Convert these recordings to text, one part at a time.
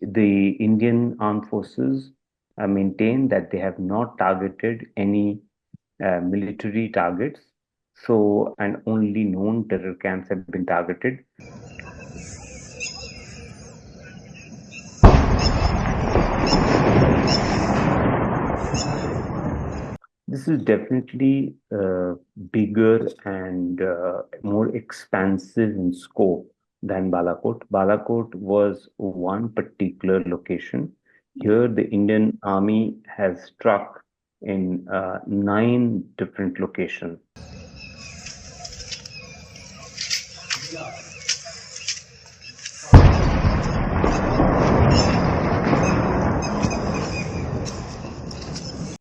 The Indian Armed Forces maintain that they have not targeted any military targets. So, and only known terror camps have been targeted. This is definitely bigger and more expansive in scope than Balakot. Balakot was one particular location. Here, the Indian Army has struck in nine different locations.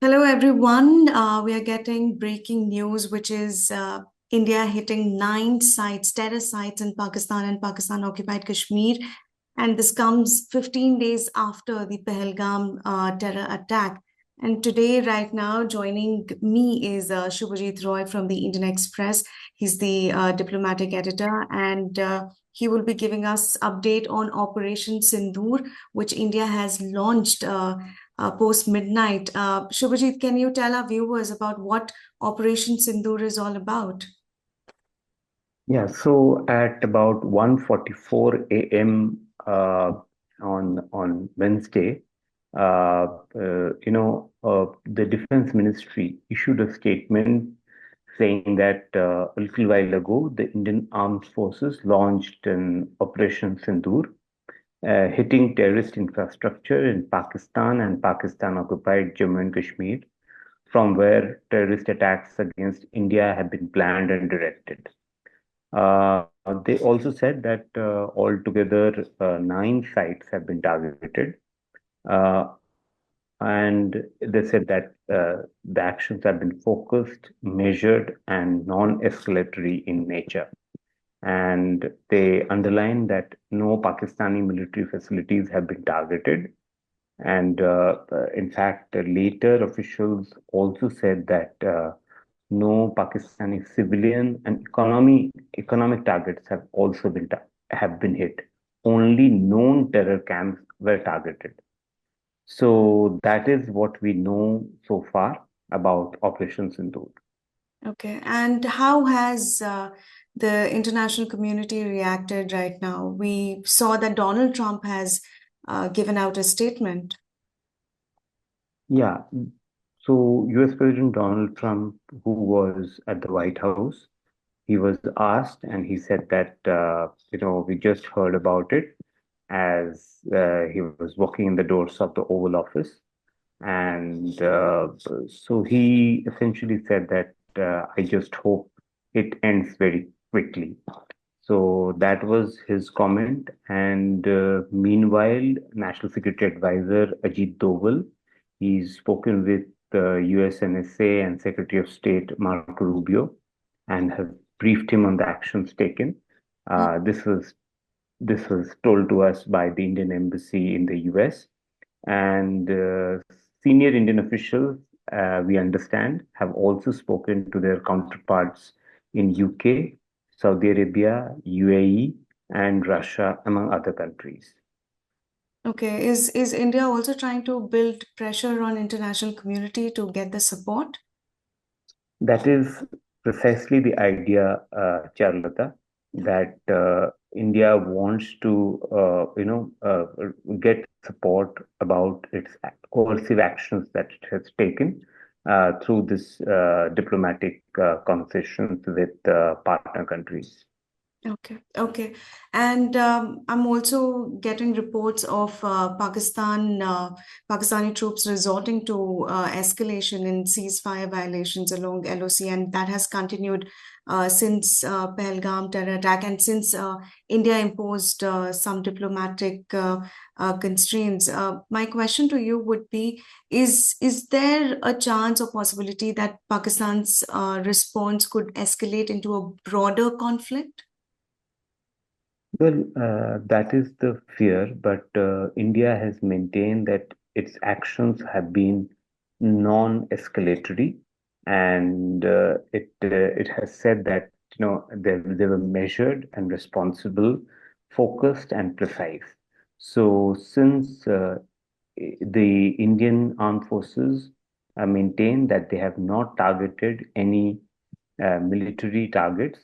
Hello, everyone. We are getting breaking news, which is India hitting 9 sites, terror sites in Pakistan and Pakistan-occupied Kashmir. And this comes 15 days after the Pahalgam terror attack. And today, right now, joining me is Shubhajit Roy from the Indian Express. He's the diplomatic editor, and he will be giving us update on Operation Sindoor, which India has launched post midnight. Shubhajit, can you tell our viewers about what Operation Sindoor is all about? Yeah, so at about 1:44 a.m. On Wednesday, the Defense Ministry issued a statement saying that a little while ago, the Indian Armed Forces launched an Operation Sindoor, hitting terrorist infrastructure in Pakistan and Pakistan-occupied Jammu and Kashmir, from where terrorist attacks against India have been planned and directed. Uh, they also said that altogether 9 sites have been targeted, uh, and they said that the actions have been focused, measured, and non-escalatory in nature. And they underlined that no Pakistani military facilities have been targeted. And in fact, later officials also said that no Pakistani civilian and economic targets have been hit. Only known terror camps were targeted. So that is what we know so far about Operation Sindoor. Okay, and how has the international community reacted right now? We saw that Donald Trump has given out a statement. Yeah. So US President Donald Trump, who was at the White House, he was asked, and he said that we just heard about it as he was walking in the doors of the Oval Office, and so he essentially said that I just hope it ends very quickly. So that was his comment. And meanwhile, National Security Advisor Ajit Doval, he's spoken with US NSA and Secretary of State Marco Rubio and have briefed him on the actions taken. This was told to us by the Indian Embassy in the US, and senior Indian officials, we understand, have also spoken to their counterparts in UK, Saudi Arabia, UAE, and Russia, among other countries. Okay, is India also trying to build pressure on international community to get the support? That is precisely the idea, Charlotta, that India wants to, get support about its coercive actions that it has taken through this diplomatic concessions with partner countries. Okay. And I'm also getting reports of Pakistani troops resorting to escalation in ceasefire violations along LOC, and that has continued since Pahalgam terror attack and since India imposed some diplomatic constraints. My question to you would be, is there a chance or possibility that Pakistan's response could escalate into a broader conflict? Well, that is the fear, but India has maintained that its actions have been non-escalatory, and it has said that they were measured and responsible, focused and precise. So since the Indian Armed Forces maintain that they have not targeted any military targets.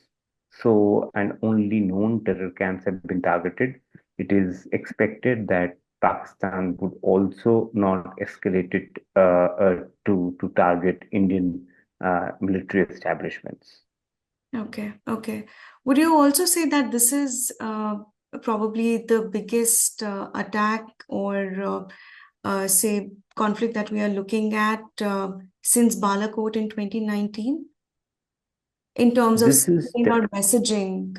So, and only known terror camps have been targeted. It is expected that Pakistan would also not escalate it to target Indian military establishments. Okay, okay. Would you also say that this is probably the biggest attack or say conflict that we are looking at since Balakot in 2019 in terms of This is sending out messaging?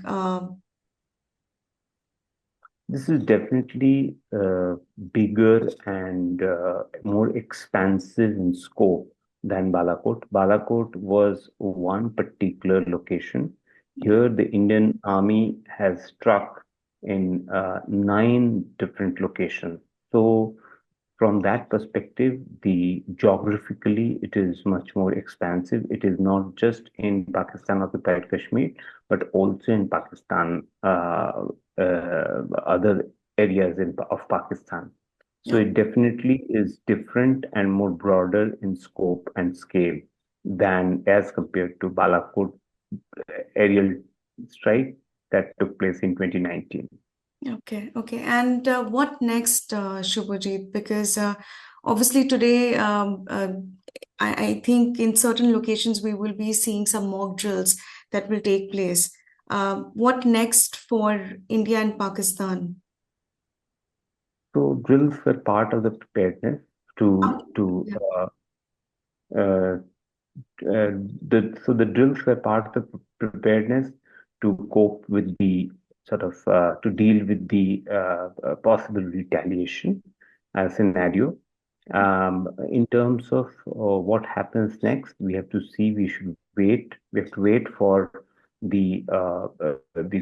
This is definitely bigger and more expansive in scope than Balakot. Balakot was one particular location. Here, the Indian Army has struck in nine different locations. So, from that perspective, the geographically it is much more expansive. It is not just in Pakistan occupied Kashmir, but also in Pakistan, other areas of Pakistan. So Yeah. it definitely is different and more broader in scope and scale than as compared to Balakot aerial strike that took place in 2019. Okay, okay. And what next, Shubhajit? Because obviously today, I think in certain locations we will be seeing some mock drills that will take place. What next for India and Pakistan? So drills were part of the preparedness Okay. to Yeah. uh, so the drills were part of preparedness to cope with the to deal with the possible retaliation scenario. In terms of what happens next, we have to see. We should wait. We have to wait for the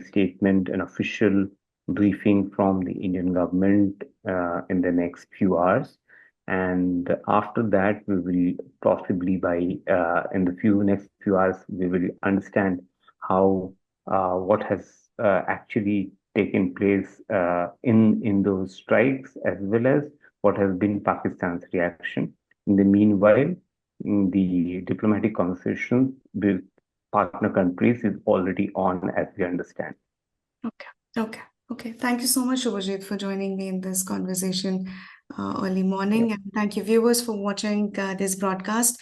statement, an official briefing from the Indian government in the next few hours, and after that, we will possibly by in the next few hours, we will understand how what has actually taken place in those strikes, as well as what has been Pakistan's reaction. In the meanwhile, the diplomatic conversations with partner countries is already on, as we understand. Okay, okay, okay. Thank you so much, Shubhajit, for joining me in this conversation early morning. And thank you, viewers, for watching this broadcast.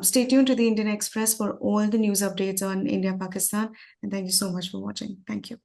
Stay tuned to the Indian Express for all the news updates on India Pakistan. And thank you so much for watching. Thank you.